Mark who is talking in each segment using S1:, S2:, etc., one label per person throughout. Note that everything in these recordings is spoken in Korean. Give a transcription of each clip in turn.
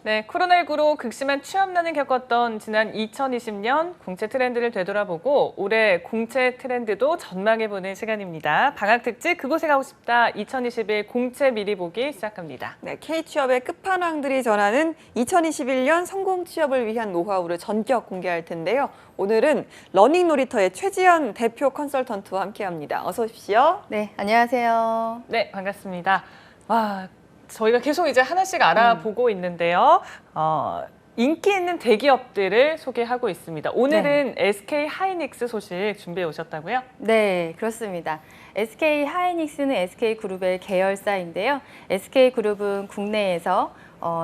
S1: 네, 코로나19로 극심한 취업난을 겪었던 지난 2020년 공채 트렌드를 되돌아보고 올해 공채 트렌드도 전망해보는 시간입니다. 방학 특집 그곳에 가고 싶다 2021 공채 미리 보기 시작합니다.
S2: 네, K취업의 끝판왕들이 전하는 2021년 성공 취업을 위한 노하우를 전격 공개할 텐데요. 오늘은 러닝 놀이터의 최지연 대표 컨설턴트와 함께합니다. 어서 오십시오.
S3: 네, 안녕하세요.
S1: 네, 반갑습니다. 와, 저희가 계속 이제 하나씩 알아보고 있는데요. 인기 있는 대기업들을 소개하고 있습니다. 오늘은 SK 하이닉스 소식 준비해 오셨다고요?
S3: 네, 그렇습니다. SK 하이닉스는 SK그룹의 계열사인데요. SK그룹은 국내에서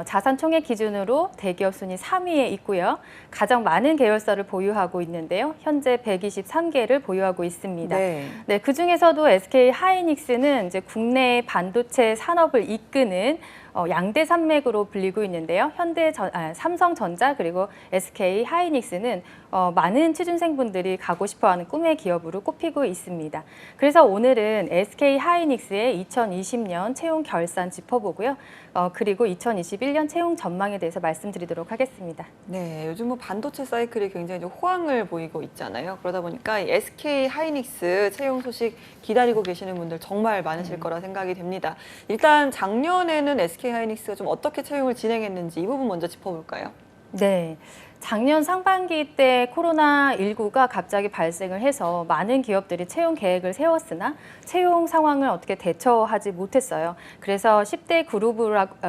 S3: 자산 총액 기준으로 대기업 순위 3위에 있고요. 가장 많은 계열사를 보유하고 있는데요. 현재 123개를 보유하고 있습니다. 네, 그중에서도 SK 하이닉스는 이제 국내 반도체 산업을 이끄는 양대 산맥으로 불리고 있는데요. 삼성전자 그리고 SK 하이닉스는 많은 취준생분들이 가고 싶어하는 꿈의 기업으로 꼽히고 있습니다. 그래서 오늘은 SK 하이닉스의 2020년 채용 결산 짚어보고요. 그리고 2021년 채용 전망에 대해서 말씀드리도록 하겠습니다.
S2: 네, 요즘 뭐 반도체 사이클이 굉장히 좀 호황을 보이고 있잖아요. 그러다 보니까 이 SK 하이닉스 채용 소식 기다리고 계시는 분들 정말 많으실 거라 생각이 됩니다. 일단 작년에는 SK 하이닉스가 좀 어떻게 채용을 진행했는지 이 부분 먼저 짚어볼까요?
S3: 네. 작년 상반기 때 코로나19가 갑자기 발생을 해서 많은 기업들이 채용 계획을 세웠으나 채용 상황을 어떻게 대처하지 못했어요. 그래서 10대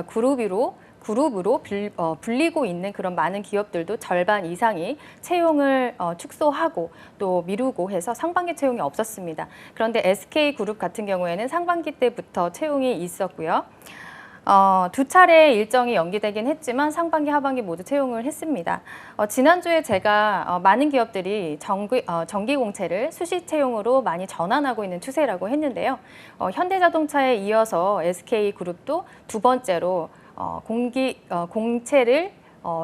S3: 그룹으로 불리고 있는 그런 많은 기업들도 절반 이상이 채용을 축소하고 또 미루고 해서 상반기 채용이 없었습니다. 그런데 SK그룹 같은 경우에는 상반기 때부터 채용이 있었고요. 두 차례 일정이 연기되긴 했지만 상반기, 하반기 모두 채용을 했습니다. 지난주에 제가 많은 기업들이 정기 공채를 수시 채용으로 많이 전환하고 있는 추세라고 했는데요. 현대자동차에 이어서 SK그룹도 두 번째로 공채를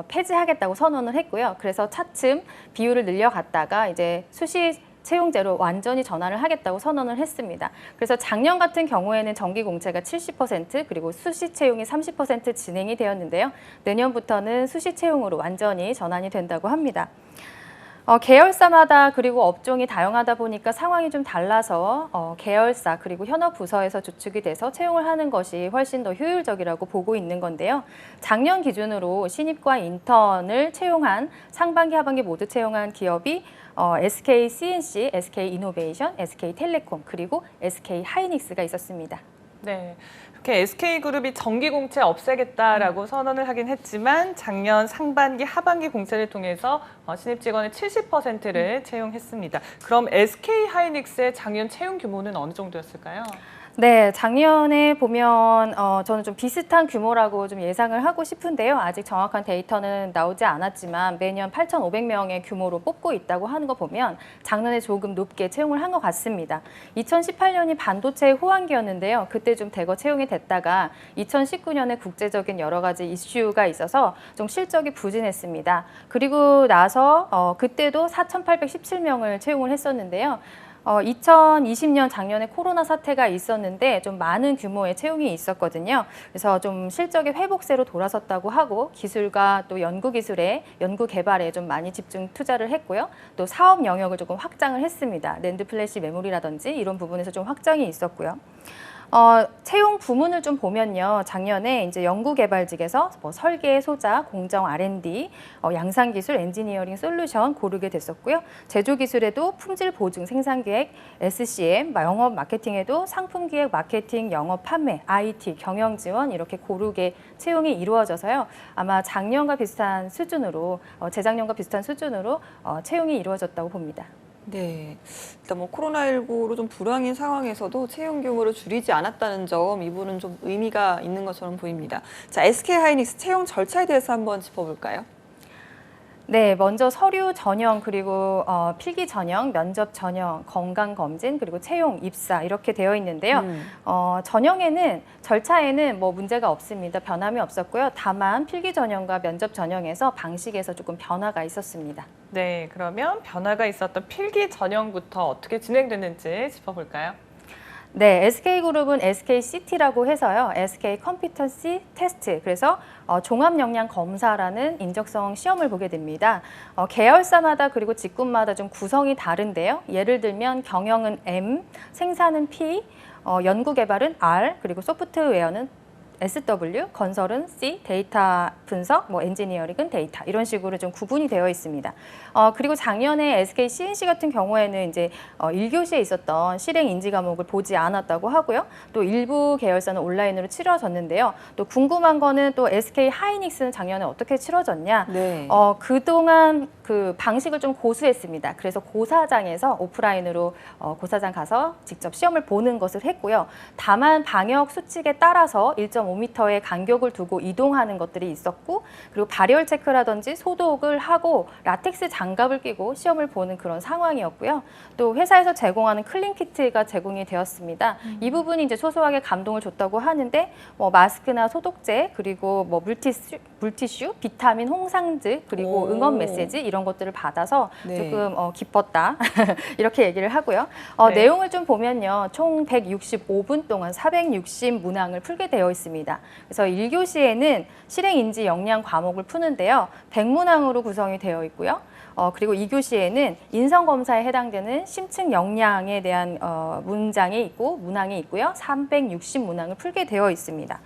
S3: 폐지하겠다고 선언을 했고요. 그래서 차츰 비율을 늘려갔다가 이제 수시 채용제로 완전히 전환을 하겠다고 선언을 했습니다. 그래서 작년 같은 경우에는 정기 공채가 70% 그리고 수시 채용이 30% 진행이 되었는데요. 내년부터는 수시 채용으로 완전히 전환이 된다고 합니다. 계열사마다 그리고 업종이 다양하다 보니까 상황이 좀 달라서 계열사 그리고 현업 부서에서 주축이 돼서 채용을 하는 것이 훨씬 더 효율적이라고 보고 있는 건데요. 작년 기준으로 신입과 인턴을 채용한 상반기, 하반기 모두 채용한 기업이 SK CNC, SK 이노베이션, SK 텔레콤 그리고 SK 하이닉스가 있었습니다.
S1: 네. 이렇게 SK그룹이 정기 공채 없애겠다라고 선언을 하긴 했지만 작년 상반기, 하반기 공채를 통해서 신입 직원의 70%를 채용했습니다. 그럼 SK 하이닉스의 작년 채용 규모는 어느 정도였을까요?
S3: 네, 작년에 보면 저는 좀 비슷한 규모라고 좀 예상을 하고 싶은데요. 아직 정확한 데이터는 나오지 않았지만 매년 8,500명의 규모로 뽑고 있다고 하는 거 보면 작년에 조금 높게 채용을 한 것 같습니다. 2018년이 반도체의 호황기였는데요. 그때 좀 대거 채용이 됐다가 2019년에 국제적인 여러 가지 이슈가 있어서 좀 실적이 부진했습니다. 그리고 나서 그때도 4,817명을 채용을 했었는데요. 2020년 작년에 코로나 사태가 있었는데 좀 많은 규모의 채용이 있었거든요. 그래서 좀 실적의 회복세로 돌아섰다고 하고 기술과 또 연구 기술에 연구 개발에 좀 많이 집중 투자를 했고요. 또 사업 영역을 조금 확장을 했습니다. 낸드 플래시 메모리라든지 이런 부분에서 좀 확장이 있었고요. 채용 부문을 좀 보면요. 작년에 이제 연구개발직에서 뭐 설계, 소자, 공정 R&D, 양산기술, 엔지니어링 솔루션 고르게 됐었고요. 제조기술에도 품질 보증, 생산계획, SCM, 영업 마케팅에도 상품기획, 마케팅, 영업 판매, IT, 경영지원 이렇게 고르게 채용이 이루어져서요. 아마 작년과 비슷한 수준으로, 재작년과 비슷한 수준으로 채용이 이루어졌다고 봅니다.
S2: 네, 일단 뭐 코로나19로 좀 불황인 상황에서도 채용 규모를 줄이지 않았다는 점, 이 부분은 좀 의미가 있는 것처럼 보입니다. 자, SK 하이닉스 채용 절차에 대해서 한번 짚어볼까요?
S3: 네, 먼저 서류 전형 그리고 필기 전형, 면접 전형, 건강 검진 그리고 채용, 입사 이렇게 되어 있는데요. 전형에는 절차에는 뭐 문제가 없습니다. 변함이 없었고요. 다만 필기 전형과 면접 전형에서 방식에서 조금 변화가 있었습니다.
S1: 네, 그러면 변화가 있었던 필기 전형부터 어떻게 진행됐는지 짚어볼까요?
S3: 네, SK그룹은 SKCT라고 해서요. SK 컴피턴시 테스트. 그래서 종합 역량 검사라는 인적성 시험을 보게 됩니다. 계열사마다 그리고 직군마다 좀 구성이 다른데요. 예를 들면 경영은 M, 생산은 P, 연구 개발은 R, 그리고 소프트웨어는 SW, 건설은 C, 데이터 분석, 엔지니어링은 데이터 이런 식으로 좀 구분이 되어 있습니다. 그리고 작년에 SK CNC 같은 경우에는 이제 1교시에 있었던 실행 인지 과목을 보지 않았다고 하고요. 또 일부 계열사는 온라인으로 치러졌는데요. 또 궁금한 거는 또 SK 하이닉스는 작년에 어떻게 치러졌냐?
S2: 네.
S3: 그동안 그 방식을 좀 고수했습니다. 그래서 고사장에서 오프라인으로 고사장 가서 직접 시험을 보는 것을 했고요. 다만 방역 수칙에 따라서 1.5m의 간격을 두고 이동하는 것들이 있었고, 그리고 발열 체크라든지 소독을 하고 라텍스 장갑을 끼고 시험을 보는 그런 상황이었고요. 또 회사에서 제공하는 클린 키트가 제공이 되었습니다. 이 부분이 이제 소소하게 감동을 줬다고 하는데, 마스크나 소독제, 그리고 물티슈, 비타민, 홍상즙, 그리고
S2: 오.
S3: 응원 메시지 이런 것들을 받아서
S2: 네.
S3: 조금 기뻤다 이렇게 얘기를 하고요.
S1: 네.
S3: 내용을 좀 보면요, 총 165분 동안 460 문항을 풀게 되어 있습니다. 그래서 1교시에는 실행인지 역량 과목을 푸는데요, 100문항으로 구성이 되어 있고요. 그리고 2교시에는 인성검사에 해당되는 심층 역량에 대한 문장이 있고 문항이 있고요. 360문항을 풀게 되어 있습니다.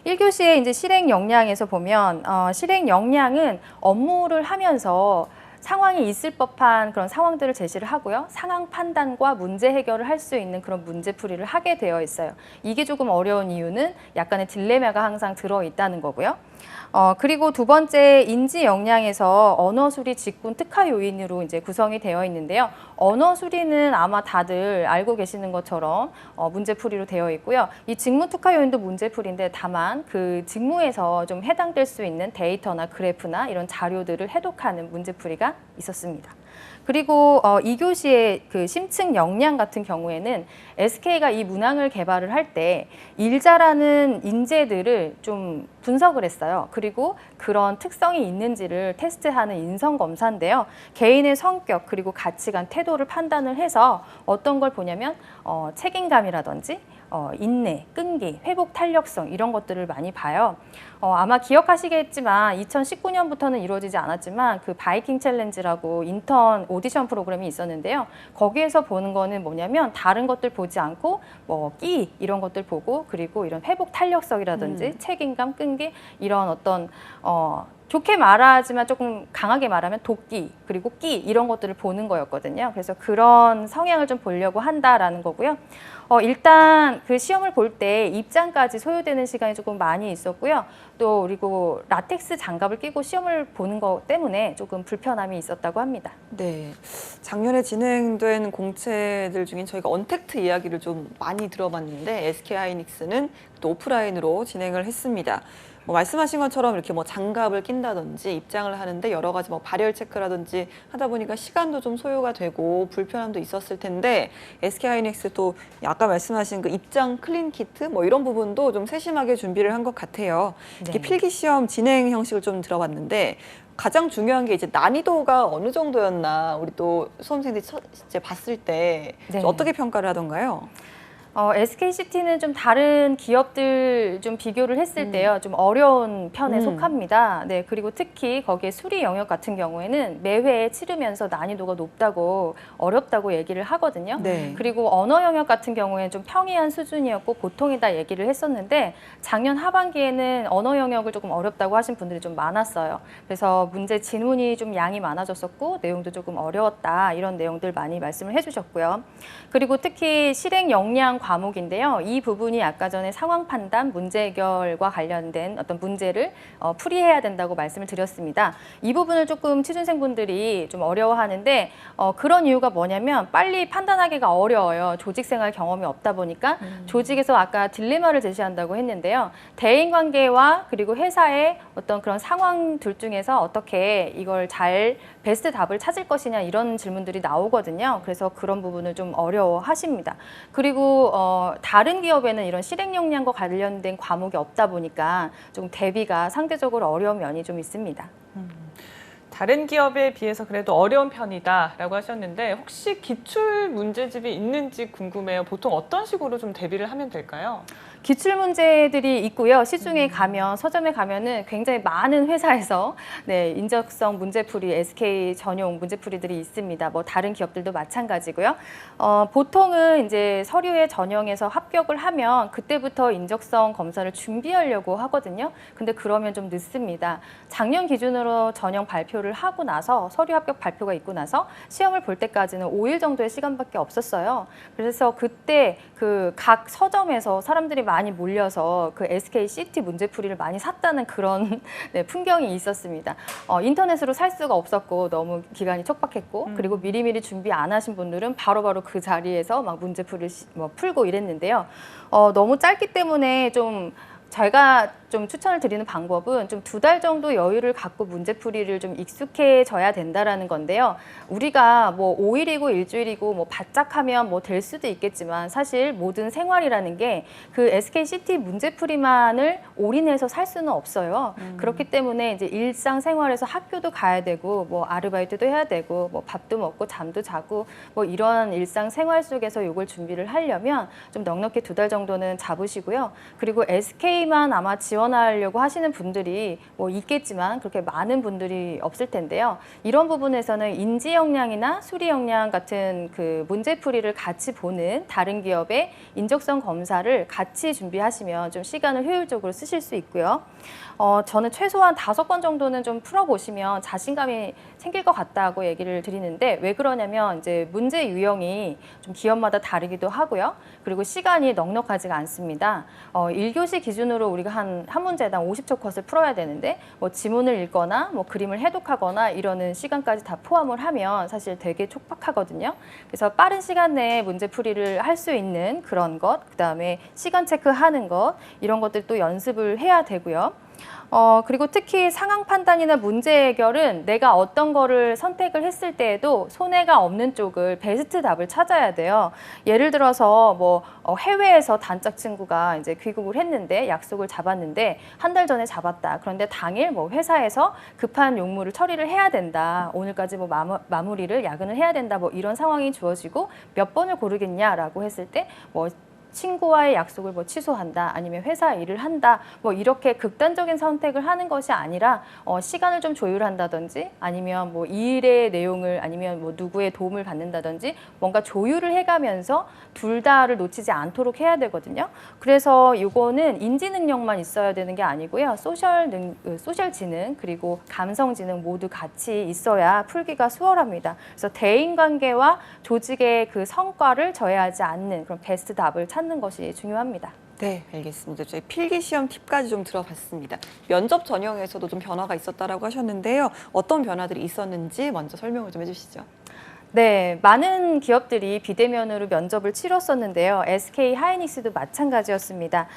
S3: 1교시에 이제 실행 역량에서 보면 실행 역량은 업무를 하면서 상황이 있을 법한 그런 상황들을 제시를 하고요. 상황 판단과 문제 해결을 할 수 있는 그런 문제풀이를 하게 되어 있어요. 이게 조금 어려운 이유는 약간의 딜레마가 항상 들어있다는 거고요. 그리고 두 번째 인지 역량에서 언어 수리 직군 특화 요인으로 이제 구성이 되어 있는데요. 언어 수리는 아마 다들 알고 계시는 것처럼 문제풀이로 되어 있고요. 이 직무 특화 요인도 문제풀이인데 다만 그 직무에서 좀 해당될 수 있는 데이터나 그래프나 이런 자료들을 해독하는 문제풀이가 있었습니다. 그리고 2교시의 그 심층 역량 같은 경우에는 SK가 이 문항을 개발을 할 때 일자라는 인재들을 좀 분석을 했어요. 그리고 그런 특성이 있는지를 테스트하는 인성검사인데요. 개인의 성격 그리고 가치관, 태도를 판단을 해서 어떤 걸 보냐면 책임감이라든지 인내, 끈기, 회복 탄력성 이런 것들을 많이 봐요. 아마 기억하시겠지만 2019년부터는 이루어지지 않았지만 그 바이킹 챌린지라고 인턴 오디션 프로그램이 있었는데요. 거기에서 보는 거는 뭐냐면 다른 것들 보지 않고 끼 이런 것들 보고, 그리고 이런 회복 탄력성이라든지 책임감, 끈기 이런 어떤 좋게 말하지만 조금 강하게 말하면 도끼 그리고 끼 이런 것들을 보는 거였거든요. 그래서 그런 성향을 좀 보려고 한다라는 거고요. 일단 그 시험을 볼 때 입장까지 소요되는 시간이 조금 많이 있었고요. 또 그리고 라텍스 장갑을 끼고 시험을 보는 것 때문에 조금 불편함이 있었다고 합니다.
S2: 네. 작년에 진행된 공채들 중엔 저희가 언택트 이야기를 좀 많이 들어봤는데 SK 하이닉스는 또 오프라인으로 진행을 했습니다. 말씀하신 것처럼 이렇게 장갑을 낀다든지 입장을 하는데 여러 가지 발열 체크라든지 하다 보니까 시간도 좀 소요가 되고 불편함도 있었을 텐데 SK 하이닉스 또 아까 말씀하신 그 입장 클린 키트 이런 부분도 좀 세심하게 준비를 한 것 같아요. 이렇게
S3: 네.
S2: 필기 시험 진행 형식을 좀 들어봤는데 가장 중요한 게 이제 난이도가 어느 정도였나 우리 또 수험생들이 이제 봤을 때
S3: 네.
S2: 어떻게 평가를 하던가요?
S3: SKCT는 좀 다른 기업들 좀 비교를 했을 때요, 좀 어려운 편에 속합니다. 네, 그리고 특히 거기에 수리 영역 같은 경우에는 매회 치르면서 난이도가 높다고 어렵다고 얘기를 하거든요.
S2: 네.
S3: 그리고 언어 영역 같은 경우에는 좀 평이한 수준이었고 보통이다 얘기를 했었는데 작년 하반기에는 언어 영역을 조금 어렵다고 하신 분들이 좀 많았어요. 그래서 문제 지문이 좀 양이 많아졌었고 내용도 조금 어려웠다 이런 내용들 많이 말씀을 해주셨고요. 그리고 특히 실행 역량 과목인데요. 이 부분이 아까 전에 상황 판단, 문제 해결과 관련된 어떤 문제를 풀이해야 된다고 말씀을 드렸습니다. 이 부분을 조금 취준생분들이 좀 어려워하는데 그런 이유가 뭐냐면 빨리 판단하기가 어려워요. 조직생활 경험이 없다 보니까 조직에서 아까 딜레마를 제시한다고 했는데요. 대인관계와 그리고 회사의 어떤 그런 상황들 중에서 어떻게 이걸 잘 베스트 답을 찾을 것이냐 이런 질문들이 나오거든요. 그래서 그런 부분을 좀 어려워하십니다. 그리고 다른 기업에는 이런 실행 역량과 관련된 과목이 없다 보니까 좀 대비가 상대적으로 어려운 면이 좀 있습니다.
S1: 다른 기업에 비해서 그래도 어려운 편이다라고 하셨는데 혹시 기출 문제집이 있는지 궁금해요. 보통 어떤 식으로 좀 대비를 하면 될까요?
S3: 기출 문제들이 있고요. 시중에 가면 서점에 가면은 굉장히 많은 회사에서 네, 인적성 문제풀이 SK 전용 문제풀이들이 있습니다. 뭐 다른 기업들도 마찬가지고요. 보통은 이제 서류에 전형해서 합격을 하면 그때부터 인적성 검사를 준비하려고 하거든요. 근데 그러면 좀 늦습니다. 작년 기준으로 전형 발표를 하고 나서 서류 합격 발표가 있고 나서 시험을 볼 때까지는 5일 정도의 시간밖에 없었어요. 그래서 그때 그 각 서점에서 사람들이 많이 몰려서 그 SK CT 문제풀이를 많이 샀다는 그런 네, 풍경이 있었습니다. 인터넷으로 살 수가 없었고 너무 기간이 촉박했고 그리고 미리미리 준비 안 하신 분들은 바로바로 그 자리에서 막 문제풀이를 풀고 이랬는데요. 너무 짧기 때문에 좀 제가 좀 추천을 드리는 방법은 좀 2달 정도 여유를 갖고 문제풀이를 좀 익숙해져야 된다라는 건데요. 우리가 뭐 5일이고 일주일이고 뭐 바짝 하면 뭐 될 수도 있겠지만 사실 모든 생활이라는 게 그 SKCT 문제풀이만을 올인해서 살 수는 없어요. 그렇기 때문에 이제 일상생활에서 학교도 가야 되고 뭐 아르바이트도 해야 되고 뭐 밥도 먹고 잠도 자고 뭐 이런 일상생활 속에서 이걸 준비를 하려면 좀 넉넉히 2달 정도는 잡으시고요. 그리고 SK만 아마 지원하려고 하시는 분들이 뭐 있겠지만 그렇게 많은 분들이 없을 텐데요. 이런 부분에서는 인지 역량이나 수리 역량 같은 그 문제풀이를 같이 보는 다른 기업의 인적성 검사를 같이 준비하시면 좀 시간을 효율적으로 쓰실 수 있고요. 저는 최소한 5번 정도는 좀 풀어보시면 자신감이 생길 것 같다고 얘기를 드리는데 왜 그러냐면 이제 문제 유형이 좀 기업마다 다르기도 하고요. 그리고 시간이 넉넉하지가 않습니다. 1교시 기준으로 우리가 한 문제당 50초 컷을 풀어야 되는데 뭐 지문을 읽거나 뭐 그림을 해독하거나 이러는 시간까지 다 포함을 하면 사실 되게 촉박하거든요. 그래서 빠른 시간 내에 문제풀이를 할 수 있는 그런 것, 그다음에 시간 체크하는 것 이런 것들도 연습을 해야 되고요. 그리고 특히 상황 판단이나 문제 해결은 내가 어떤 거를 선택을 했을 때에도 손해가 없는 쪽을 베스트 답을 찾아야 돼요. 예를 들어서 뭐 해외에서 단짝 친구가 이제 귀국을 했는데 약속을 잡았는데 한 달 전에 잡았다. 그런데 당일 뭐 회사에서 급한 용무를 처리를 해야 된다. 오늘까지 뭐 마무리를 야근을 해야 된다. 뭐 이런 상황이 주어지고 몇 번을 고르겠냐라고 했을 때 뭐 친구와의 약속을 뭐 취소한다 아니면 회사 일을 한다 뭐 이렇게 극단적인 선택을 하는 것이 아니라 시간을 좀 조율한다든지 아니면 뭐 이 일의 내용을 아니면 뭐 누구의 도움을 받는다든지 뭔가 조율을 해가면서 둘 다를 놓치지 않도록 해야 되거든요. 그래서 이거는 인지 능력만 있어야 되는 게 아니고요. 소셜 지능 그리고 감성 지능 모두 같이 있어야 풀기가 수월합니다. 그래서 대인 관계와 조직의 그 성과를 저해하지 않는 그런 베스트 답을 찾는 것이 중요합니다.
S2: 네, 알겠습니다. 저희 필기시험 팁까지 좀 들어봤습니다. 면접 전형에서도 좀 변화가 있었다라고 하셨는데요. 어떤 변화들이 있었는지 먼저 설명을 좀 해주시죠.
S3: 네, 많은 기업들이 비대면으로 면접을 치렀었는데요. SK 하이닉스도 마찬가지였습니다.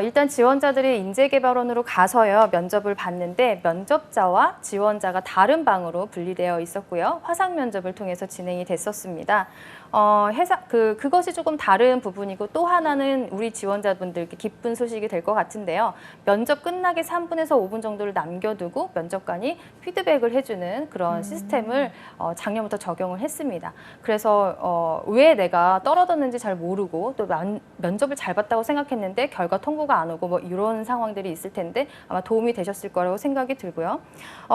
S3: 일단 지원자들이 인재개발원으로 가서요 면접을 봤는데 면접자와 지원자가 다른 방으로 분리되어 있었고요. 화상 면접을 통해서 진행이 됐었습니다. 그것이 조금 다른 부분이고 또 하나는 우리 지원자분들께 기쁜 소식이 될 것 같은데요. 면접 끝나기 3분에서 5분 정도를 남겨두고 면접관이 피드백을 해주는 그런 시스템을 작년부터 적용을 했습니다. 그래서 왜 내가 떨어졌는지 잘 모르고 또 면접을 잘 봤다고 생각했는데 결과 통보가 안 오고 뭐 이런 상황들이 있을 텐데 아마 도움이 되셨을 거라고 생각이 들고요.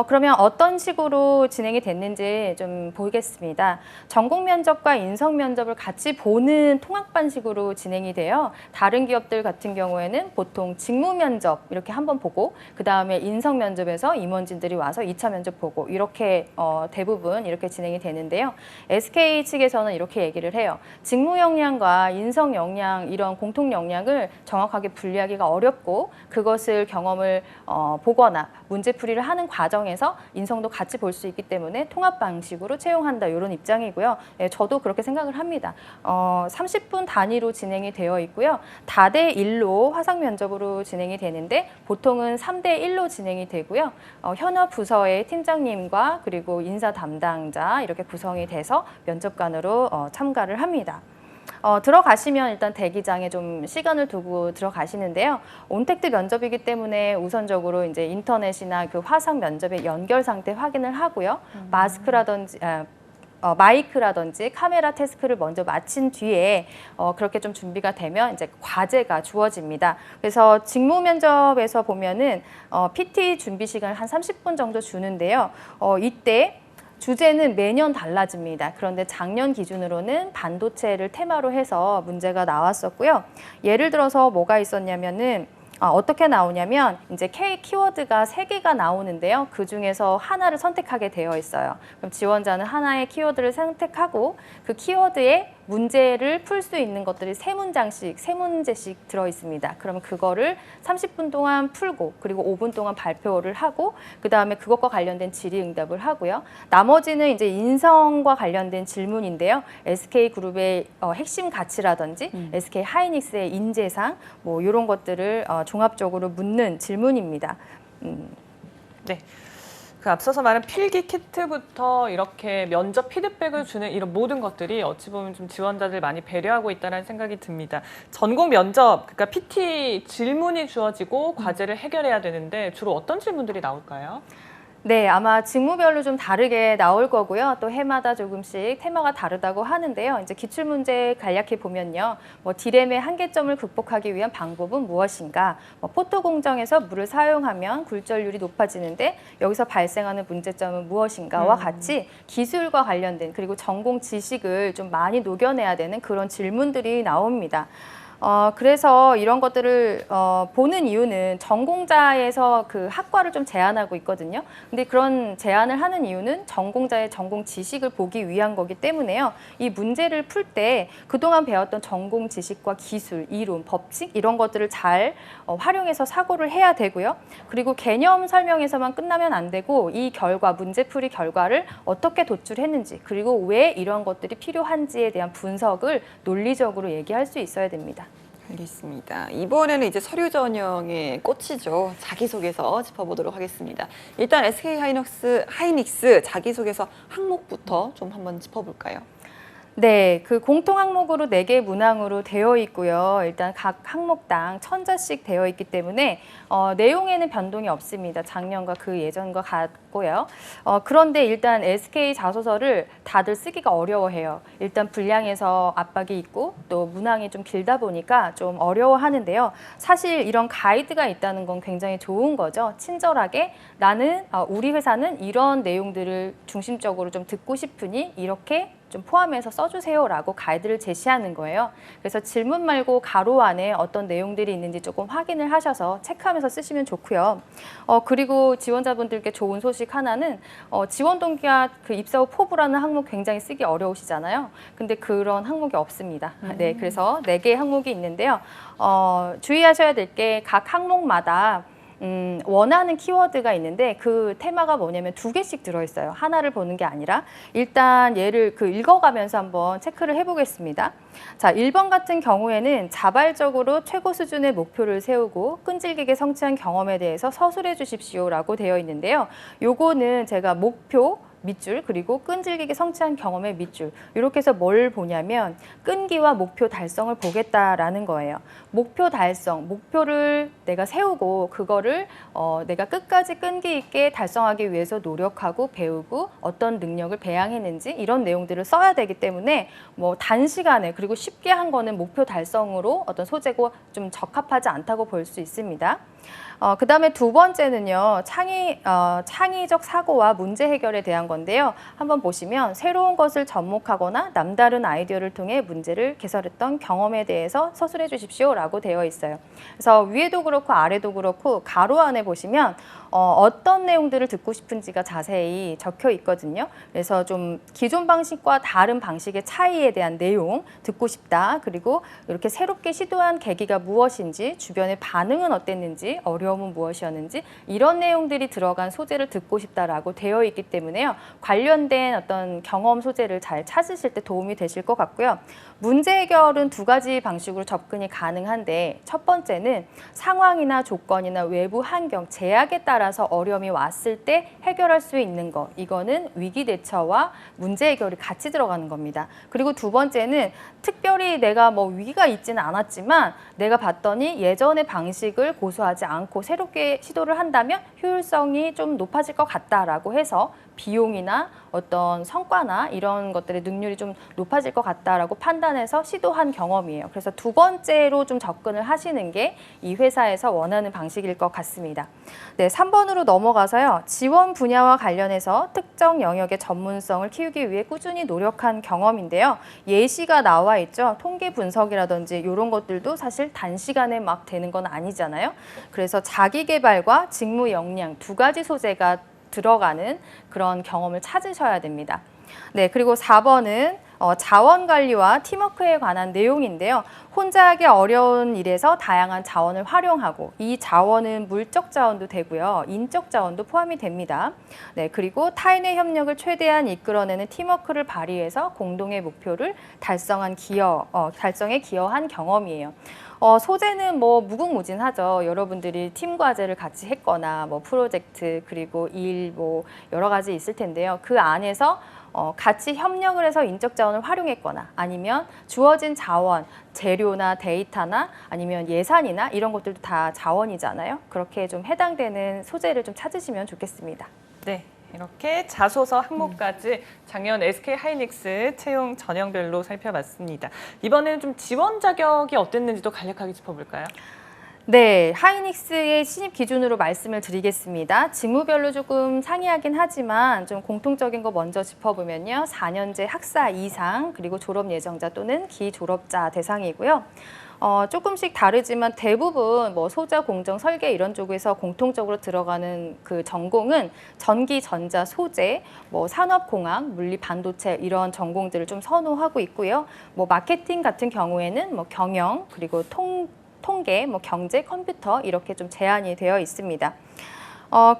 S3: 그러면 어떤 식으로 진행이 됐는지 좀 보겠습니다. 전공 면접과 인성 면접을 같이 보는 통합 방식으로 진행이 돼요. 다른 기업들 같은 경우에는 보통 직무 면접 이렇게 한번 보고 그 다음에 인성 면접에서 임원진들이 와서 2차 면접 보고 이렇게 대부분 이렇게 진행이 되는데요. SK 측에서는 이렇게 얘기를 해요. 직무 역량과 인성 역량 이런 공통 역량을 정확하게 분리하기가 어렵고 그것을 경험을 보거나 문제풀이를 하는 과정에서 인성도 같이 볼 수 있기 때문에 통합 방식으로 채용한다 이런 입장이고요. 저도 그렇게 생각을 합니다. 30분 단위로 진행이 되어 있고요. 다대 1로 화상 면접으로 진행이 되는데 보통은 3대 1로 진행이 되고요. 현업 부서의 팀장님과 그리고 인사 담당자 이렇게 구성이 돼서 면접관으로 참가를 합니다. 들어가시면 일단 대기장에 좀 시간을 두고 들어가시는데요. 온택트 면접이기 때문에 우선적으로 이제 인터넷이나 그 화상 면접의 연결 상태 확인을 하고요. 마스크라든지 마이크라든지 카메라 테스트를 먼저 마친 뒤에 그렇게 좀 준비가 되면 이제 과제가 주어집니다. 그래서 직무 면접에서 보면은 PT 준비 시간을 한 30분 정도 주는데요. 이때 주제는 매년 달라집니다. 그런데 작년 기준으로는 반도체를 테마로 해서 문제가 나왔었고요. 예를 들어서 뭐가 있었냐면은 어떻게 나오냐면 이제 키워드가 3개가 나오는데요. 그 중에서 하나를 선택하게 되어 있어요. 그럼 지원자는 하나의 키워드를 선택하고 그 키워드에 문제를 풀 수 있는 것들이 3문제씩 들어 있습니다. 그러면 그거를 30분 동안 풀고 그리고 5분 동안 발표를 하고 그다음에 그것과 관련된 질의응답을 하고요. 나머지는 이제 인성과 관련된 질문인데요. SK그룹의 핵심 가치라든지 SK 하이닉스의 인재상 뭐 이런 것들을 종합적으로 묻는 질문입니다.
S1: 네. 그 앞서서 말한 필기 키트부터 이렇게 면접 피드백을 주는 이런 모든 것들이 어찌 보면 좀 지원자들 많이 배려하고 있다는 생각이 듭니다. 전공 면접, 그러니까 PT 질문이 주어지고 과제를 해결해야 되는데 주로 어떤 질문들이 나올까요?
S3: 네, 아마 직무별로 좀 다르게 나올 거고요. 또 해마다 조금씩 테마가 다르다고 하는데요. 이제 기출문제 간략히 보면요. 뭐 디램의 한계점을 극복하기 위한 방법은 무엇인가? 포토 공정에서 물을 사용하면 굴절률이 높아지는데 여기서 발생하는 문제점은 무엇인가와 같이 기술과 관련된 그리고 전공 지식을 좀 많이 녹여내야 되는 그런 질문들이 나옵니다. 그래서 이런 것들을 보는 이유는 전공자에서 그 학과를 좀 제한하고 있거든요. 근데 그런 제한을 하는 이유는 전공자의 전공 지식을 보기 위한 거기 때문에요. 이 문제를 풀 때 그동안 배웠던 전공 지식과 기술, 이론, 법칙 이런 것들을 잘 활용해서 사고를 해야 되고요. 그리고 개념 설명에서만 끝나면 안 되고 이 결과, 문제풀이 결과를 어떻게 도출했는지 그리고 왜 이런 것들이 필요한지에 대한 분석을 논리적으로 얘기할 수 있어야 됩니다.
S2: 알겠습니다. 이번에는 이제 서류 전형의 꽃이죠. 자기소개서 짚어보도록 하겠습니다. 일단 SK 하이닉스 자기소개서 항목부터 좀 한번 짚어볼까요?
S3: 네, 그 공통 항목으로 4개 문항으로 되어 있고요. 일단 각 항목당 1000자씩 되어 있기 때문에 내용에는 변동이 없습니다. 작년과 그 예전과 같고요. 그런데 일단 SK 자소서를 다들 쓰기가 어려워해요. 일단 분량에서 압박이 있고 또 문항이 좀 길다 보니까 좀 어려워하는데요. 사실 이런 가이드가 있다는 건 굉장히 좋은 거죠. 친절하게 나는 우리 회사는 이런 내용들을 중심적으로 좀 듣고 싶으니 이렇게 좀 포함해서 써주세요라고 가이드를 제시하는 거예요. 그래서 질문 말고 가로 안에 어떤 내용들이 있는지 조금 확인을 하셔서 체크하면서 쓰시면 좋고요. 그리고 지원자분들께 좋은 소식 하나는 지원 동기와 그 입사 후 포부라는 항목 굉장히 쓰기 어려우시잖아요. 근데 그런 항목이 없습니다. 네, 그래서 4개의 항목이 있는데요. 주의하셔야 될 게 각 항목마다 원하는 키워드가 있는데 그 테마가 뭐냐면 2개씩 들어있어요. 하나를 보는 게 아니라 일단 얘를 읽어가면서 한번 체크를 해보겠습니다. 자, 1번 같은 경우에는 자발적으로 최고 수준의 목표를 세우고 끈질기게 성취한 경험에 대해서 서술해 주십시오라고 되어 있는데요. 요거는 제가 목표 밑줄 그리고 끈질기게 성취한 경험의 밑줄 이렇게 해서 뭘 보냐면 끈기와 목표 달성을 보겠다라는 거예요. 목표 달성, 목표를 내가 세우고 그거를 내가 끝까지 끈기 있게 달성하기 위해서 노력하고 배우고 어떤 능력을 배양했는지 이런 내용들을 써야 되기 때문에 뭐 단시간에 그리고 쉽게 한 거는 목표 달성으로 어떤 소재고 좀 적합하지 않다고 볼 수 있습니다. 그 다음에 2번째는요, 창의적 사고와 문제 해결에 대한 건데요. 한번 보시면 새로운 것을 접목하거나 남다른 아이디어를 통해 문제를 개설했던 경험에 대해서 서술해 주십시오라고 되어 있어요. 그래서 위에도 그렇고 아래도 그렇고 가로 안에 보시면 어떤 내용들을 듣고 싶은지가 자세히 적혀 있거든요. 그래서 좀 기존 방식과 다른 방식의 차이에 대한 내용 듣고 싶다. 그리고 이렇게 새롭게 시도한 계기가 무엇인지, 주변의 반응은 어땠는지, 어려운 어려움은 무엇이었는지 이런 내용들이 들어간 소재를 듣고 싶다라고 되어 있기 때문에요. 관련된 어떤 경험 소재를 잘 찾으실 때 도움이 되실 것 같고요. 문제 해결은 두 가지 방식으로 접근이 가능한데 첫 번째는 상황이나 조건이나 외부 환경, 제약에 따라서 어려움이 왔을 때 해결할 수 있는 것. 이거는 위기 대처와 문제 해결이 같이 들어가는 겁니다. 그리고 두 번째는 특별히 내가 뭐 위기가 있지는 않았지만 내가 봤더니 예전의 방식을 고수하지 않고 새롭게 시도를 한다면 효율성이 좀 높아질 것 같다라고 해서 비용이나 어떤 성과나 이런 것들의 능률이 좀 높아질 것 같다라고 판단해서 시도한 경험이에요. 그래서 두 번째로 좀 접근을 하시는 게 이 회사에서 원하는 방식일 것 같습니다. 네, 3번으로 넘어가서요. 지원 분야와 관련해서 특정 영역의 전문성을 키우기 위해 꾸준히 노력한 경험인데요. 예시가 나와 있죠. 통계 분석이라든지 이런 것들도 사실 단시간에 막 되는 건 아니잖아요. 그래서 자기 개발과 직무 역량 두 가지 소재가 들어가는 그런 경험을 찾으셔야 됩니다. 네, 그리고 4번은 자원 관리와 팀워크에 관한 내용인데요. 혼자 하기 어려운 일에서 다양한 자원을 활용하고 이 자원은 물적 자원도 되고요. 인적 자원도 포함이 됩니다. 네, 그리고 타인의 협력을 최대한 이끌어내는 팀워크를 발휘해서 공동의 목표를 달성에 기여한 경험이에요. 소재는 뭐 무궁무진하죠. 여러분들이 팀 과제를 같이 했거나 뭐 프로젝트 그리고 일 뭐 여러 가지 있을 텐데요. 그 안에서 같이 협력을 해서 인적 자원을 활용했거나 아니면 주어진 자원, 재료나 데이터나 아니면 예산이나 이런 것들도 다 자원이잖아요. 그렇게 좀 해당되는 소재를 좀 찾으시면 좋겠습니다.
S1: 네. 이렇게 자소서 항목까지 작년 SK 하이닉스 채용 전형별로 살펴봤습니다. 이번에는 좀 지원 자격이 어땠는지도 간략하게 짚어볼까요?
S3: 네, 하이닉스의 신입 기준으로 말씀을 드리겠습니다. 직무별로 조금 상이하긴 하지만 좀 공통적인 거 먼저 짚어보면요. 4년제 학사 이상 그리고 졸업 예정자 또는 기졸업자 대상이고요. 조금씩 다르지만 대부분 뭐 소자, 공정, 설계 이런 쪽에서 공통적으로 들어가는 그 전공은 전기, 전자, 소재, 뭐 산업공학, 물리, 반도체 이런 전공들을 좀 선호하고 있고요. 뭐 마케팅 같은 경우에는 뭐 경영 그리고 통계, 뭐 경제, 컴퓨터 이렇게 좀 제한이 되어 있습니다.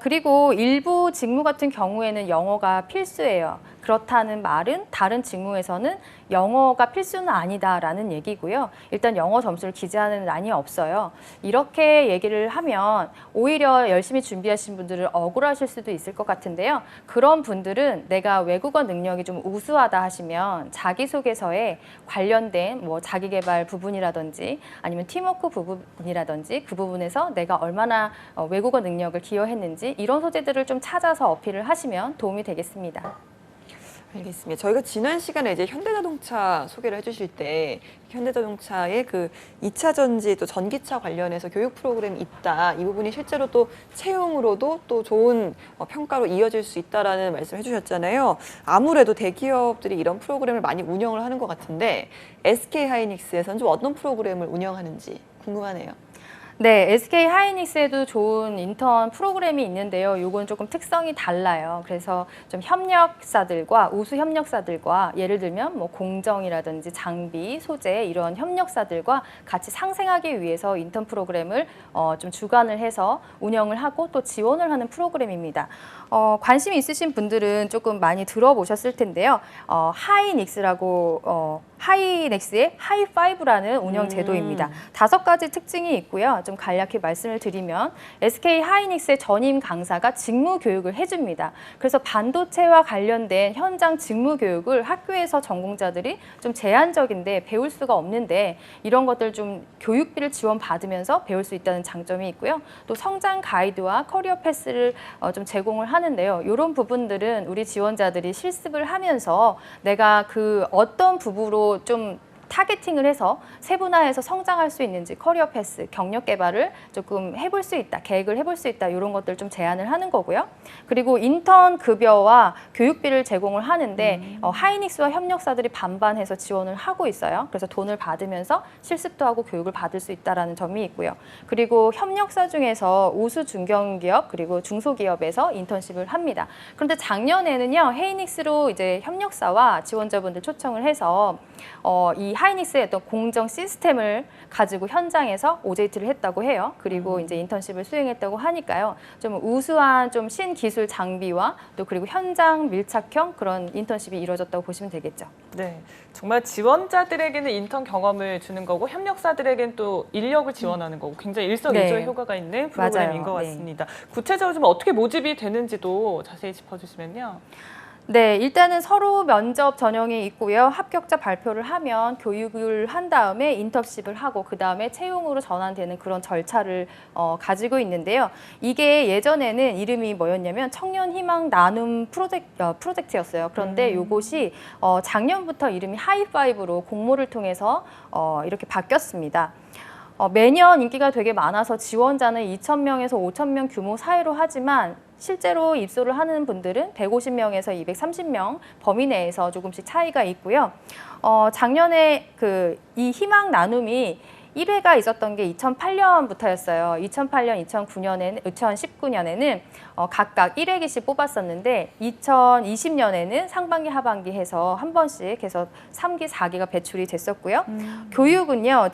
S3: 그리고 일부 직무 같은 경우에는 영어가 필수예요. 그렇다는 말은 다른 직무에서는 영어가 필수는 아니다라는 얘기고요. 일단 영어 점수를 기재하는 란이 없어요. 이렇게 얘기를 하면 오히려 열심히 준비하신 분들은 억울하실 수도 있을 것 같은데요. 그런 분들은 내가 외국어 능력이 좀 우수하다 하시면 자기소개서에 관련된 뭐 자기개발 부분이라든지 아니면 팀워크 부분이라든지 그 부분에서 내가 얼마나 외국어 능력을 기여했는지 이런 소재들을 좀 찾아서 어필을 하시면 도움이 되겠습니다.
S2: 알겠습니다. 저희가 지난 시간에 이제 현대자동차 소개를 해주실 때 현대자동차의 그 2차 전지 또 전기차 관련해서 교육 프로그램이 있다. 이 부분이 실제로 또 채용으로도 또 좋은 평가로 이어질 수 있다라는 말씀을 해주셨잖아요. 아무래도 대기업들이 이런 프로그램을 많이 운영을 하는 것 같은데 SK 하이닉스에서는 좀 어떤 프로그램을 운영하는지 궁금하네요.
S3: 네, SK 하이닉스에도 좋은 인턴 프로그램이 있는데요. 이건 조금 특성이 달라요. 그래서 좀 협력사들과 우수 협력사들과 예를 들면 뭐 공정이라든지 장비, 소재 이런 협력사들과 같이 상생하기 위해서 인턴 프로그램을 좀 주관을 해서 운영을 하고 또 지원을 하는 프로그램입니다. 관심이 있으신 분들은 조금 많이 들어보셨을 텐데요. 하이넥스의 하이5라는 운영 제도입니다. 5가지 특징이 있고요. 좀 간략히 말씀을 드리면 SK 하이닉스의 전임 강사가 직무 교육을 해줍니다. 그래서 반도체와 관련된 현장 직무 교육을 학교에서 전공자들이 좀 제한적인데 배울 수가 없는데 이런 것들 좀 교육비를 지원받으면서 배울 수 있다는 장점이 있고요. 또 성장 가이드와 커리어 패스를 좀 제공을 하는데요. 이런 부분들은 우리 지원자들이 실습을 하면서 내가 그 어떤 부분으로 좀 타겟팅을 해서 세분화해서 성장할 수 있는지 커리어 패스, 경력 개발을 조금 해볼 수 있다, 계획을 해볼 수 있다 이런 것들 좀 제안을 하는 거고요. 그리고 인턴 급여와 교육비를 제공을 하는데 하이닉스와 협력사들이 반반해서 지원을 하고 있어요. 그래서 돈을 받으면서 실습도 하고 교육을 받을 수 있다라는 점이 있고요. 그리고 협력사 중에서 우수 중견기업 그리고 중소기업에서 인턴십을 합니다. 그런데 작년에는요, 헤이닉스로 이제 협력사와 지원자분들 초청을 해서 이 하이닉스의 어떤 공정 시스템을 가지고 현장에서 OJT를 했다고 해요. 그리고 이제 인턴십을 수행했다고 하니까요. 좀 우수한 좀 신기술 장비와 또 그리고 현장 밀착형 그런 인턴십이 이루어졌다고 보시면 되겠죠.
S1: 네, 정말 지원자들에게는 인턴 경험을 주는 거고 협력사들에게는 또 인력을 지원하는 거고 굉장히 일석이조의
S3: 네.
S1: 효과가 있는 프로그램인
S3: 맞아요.
S1: 것
S3: 네.
S1: 같습니다. 구체적으로 좀 어떻게 모집이 되는지도 자세히 짚어주시면요.
S3: 네, 일단은 서로 면접 전형이 있고요. 합격자 발표를 하면 교육을 한 다음에 인턴십을 하고 그 다음에 채용으로 전환되는 그런 절차를 가지고 있는데요. 이게 예전에는 이름이 뭐였냐면 청년 희망 나눔 프로젝트였어요. 그런데 이것이 작년부터 이름이 하이파이브로 공모를 통해서 이렇게 바뀌었습니다. 매년 인기가 되게 많아서 지원자는 2,000명에서 5,000명 규모 사이로 하지만 실제로 입소를 하는 분들은 150명에서 230명 범위 내에서 조금씩 차이가 있고요. 작년에 이 희망 나눔이 1회가 있었던 게 2008년부터였어요. 2008년, 2019년에는 각각 1회기씩 뽑았었는데 2020년에는 상반기, 하반기 해서 한 번씩 해서 3기, 4기가 배출이 됐었고요. 교육은요,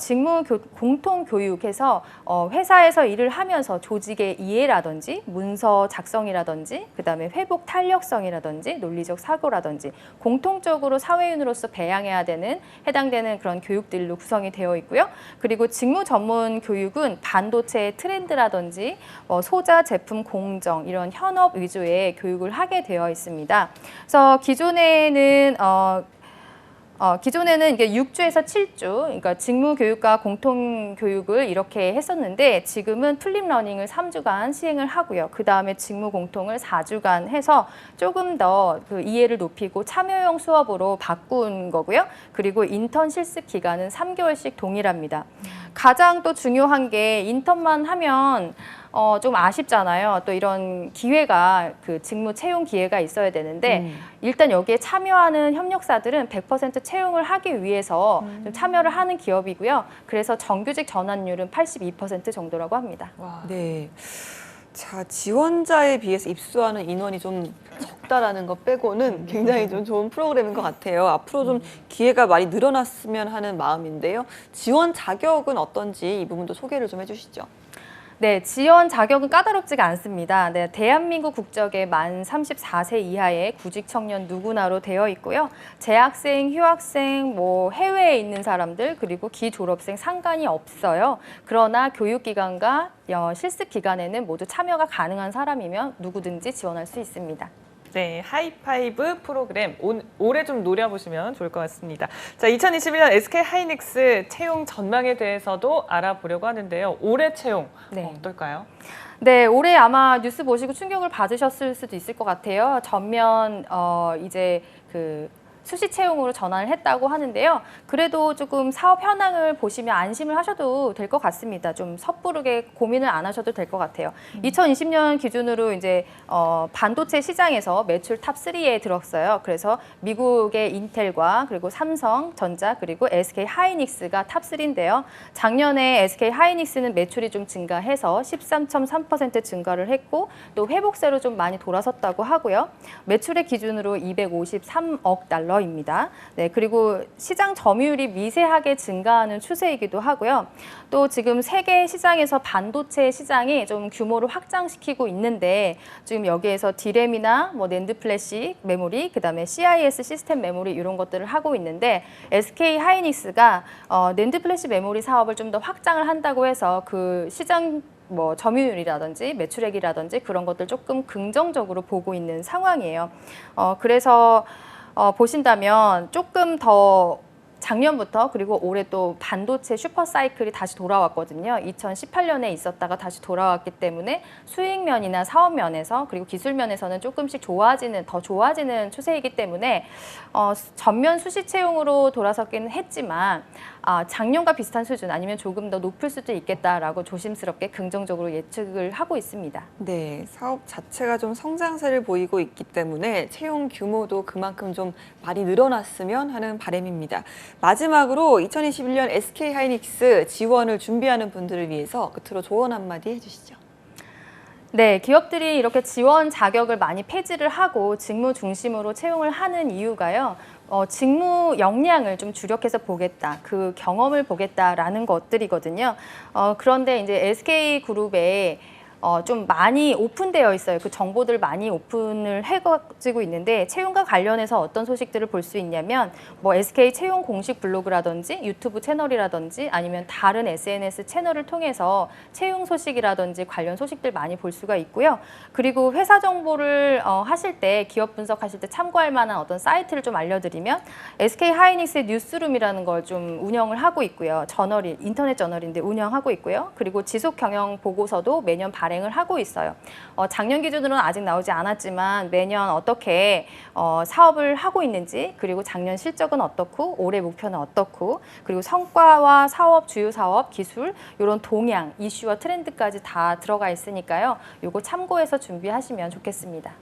S3: 공통 교육해서 회사에서 일을 하면서 조직의 이해라든지 문서 작성이라든지 그다음에 회복 탄력성이라든지 논리적 사고라든지 공통적으로 사회인으로서 배양해야 되는 해당되는 그런 교육들로 구성이 되어 있고요. 그리고 직무 전문 교육은 반도체의 트렌드라든지 소자 제품 공정 이런 현업 위주의 교육을 하게 되어 있습니다. 그래서 기존에는 이게 6주에서 7주, 그러니까 직무 교육과 공통 교육을 이렇게 했었는데 지금은 플립 러닝을 3주간 시행을 하고요. 그 다음에 직무 공통을 4주간 해서 조금 더 그 이해를 높이고 참여형 수업으로 바꾼 거고요. 그리고 인턴 실습 기간은 3개월씩 동일합니다. 가장 또 중요한 게 인턴만 하면 좀 아쉽잖아요. 또 이런 기회가 그 직무 채용 기회가 있어야 되는데 일단 여기에 참여하는 협력사들은 100% 채용을 하기 위해서 좀 참여를 하는 기업이고요. 그래서 정규직 전환율은 82% 정도라고 합니다.
S1: 와.
S2: 네. 자, 지원자에 비해서 입소하는 인원이 좀 적다라는 것 빼고는 굉장히 좀 좋은 프로그램인 것 같아요. 앞으로 좀 기회가 많이 늘어났으면 하는 마음인데요. 지원 자격은 어떤지 이 부분도 소개를 좀 해주시죠.
S3: 네, 지원 자격은 까다롭지가 않습니다. 네, 대한민국 국적의 만 34세 이하의 구직 청년 누구나로 되어 있고요. 재학생, 휴학생, 해외에 있는 사람들 그리고 기졸업생 상관이 없어요. 그러나 교육기관과 실습 기간에는 모두 참여가 가능한 사람이면 누구든지 지원할 수 있습니다.
S1: 네, 하이파이브 프로그램 올해 좀 노려보시면 좋을 것 같습니다. 자, 2021년 SK 하이닉스 채용 전망에 대해서도 알아보려고 하는데요. 올해 채용
S3: 네.
S1: 어떨까요?
S3: 네, 올해 아마 뉴스 보시고 충격을 받으셨을 수도 있을 것 같아요. 전면 이제 수시 채용으로 전환을 했다고 하는데요. 그래도 조금 사업 현황을 보시면 안심을 하셔도 될 것 같습니다. 좀 섣부르게 고민을 안 하셔도 될 것 같아요. 2020년 기준으로 이제 반도체 시장에서 매출 탑 3에 들었어요. 그래서 미국의 인텔과 그리고 삼성전자 그리고 SK 하이닉스가 탑 3인데요. 작년에 SK 하이닉스는 매출이 좀 증가해서 13.3% 증가를 했고 또 회복세로 좀 많이 돌아섰다고 하고요. 매출의 기준으로 253억 달러 입니다. 네, 그리고 시장 점유율이 미세하게 증가하는 추세이기도 하고요. 또 지금 세계 시장에서 반도체 시장이 좀 규모를 확장시키고 있는데 지금 여기에서 디램이나 낸드 플래시 메모리, 그다음에 CIS 시스템 메모리 이런 것들을 하고 있는데 SK 하이닉스가 낸드 플래시 메모리 사업을 좀 더 확장을 한다고 해서 그 시장 점유율이라든지 매출액이라든지 그런 것들 조금 긍정적으로 보고 있는 상황이에요. 그래서 보신다면 조금 더 작년부터 그리고 올해 또 반도체 슈퍼사이클이 다시 돌아왔거든요. 2018년에 있었다가 다시 돌아왔기 때문에 수익면이나 사업면에서 그리고 기술면에서는 조금씩 더 좋아지는 추세이기 때문에 전면 수시 채용으로 돌아섰기는 했지만 작년과 비슷한 수준 아니면 조금 더 높을 수도 있겠다라고 조심스럽게 긍정적으로 예측을 하고 있습니다.
S2: 네, 사업 자체가 좀 성장세를 보이고 있기 때문에 채용 규모도 그만큼 좀 많이 늘어났으면 하는 바람입니다. 마지막으로 2021년 SK 하이닉스 지원을 준비하는 분들을 위해서 끝으로 조언 한마디 해주시죠.
S3: 네, 기업들이 이렇게 지원 자격을 많이 폐지를 하고 직무 중심으로 채용을 하는 이유가요. 직무 역량을 좀 주력해서 보겠다, 그 경험을 보겠다라는 것들이거든요. 그런데 이제 SK그룹에 좀 많이 오픈되어 있어요. 그 정보들 많이 오픈을 해가지고 있는데 채용과 관련해서 어떤 소식들을 볼 수 있냐면 뭐 SK 채용 공식 블로그라든지 유튜브 채널이라든지 아니면 다른 SNS 채널을 통해서 채용 소식이라든지 관련 소식들 많이 볼 수가 있고요. 그리고 회사 정보를 하실 때 기업 분석하실 때 참고할 만한 어떤 사이트를 좀 알려드리면 SK 하이닉스의 뉴스룸이라는 걸 좀 운영을 하고 있고요. 인터넷 저널인데 운영하고 있고요. 그리고 지속 경영 보고서도 매년 발행을 하고 있어요. 작년 기준으로는 아직 나오지 않았지만 매년 어떻게 사업을 하고 있는지, 그리고 작년 실적은 어떻고 올해 목표는 어떻고, 그리고 성과와 사업, 주요 사업, 기술, 이런 동향, 이슈와 트렌드까지 다 들어가 있으니까요. 이거 참고해서 준비하시면 좋겠습니다.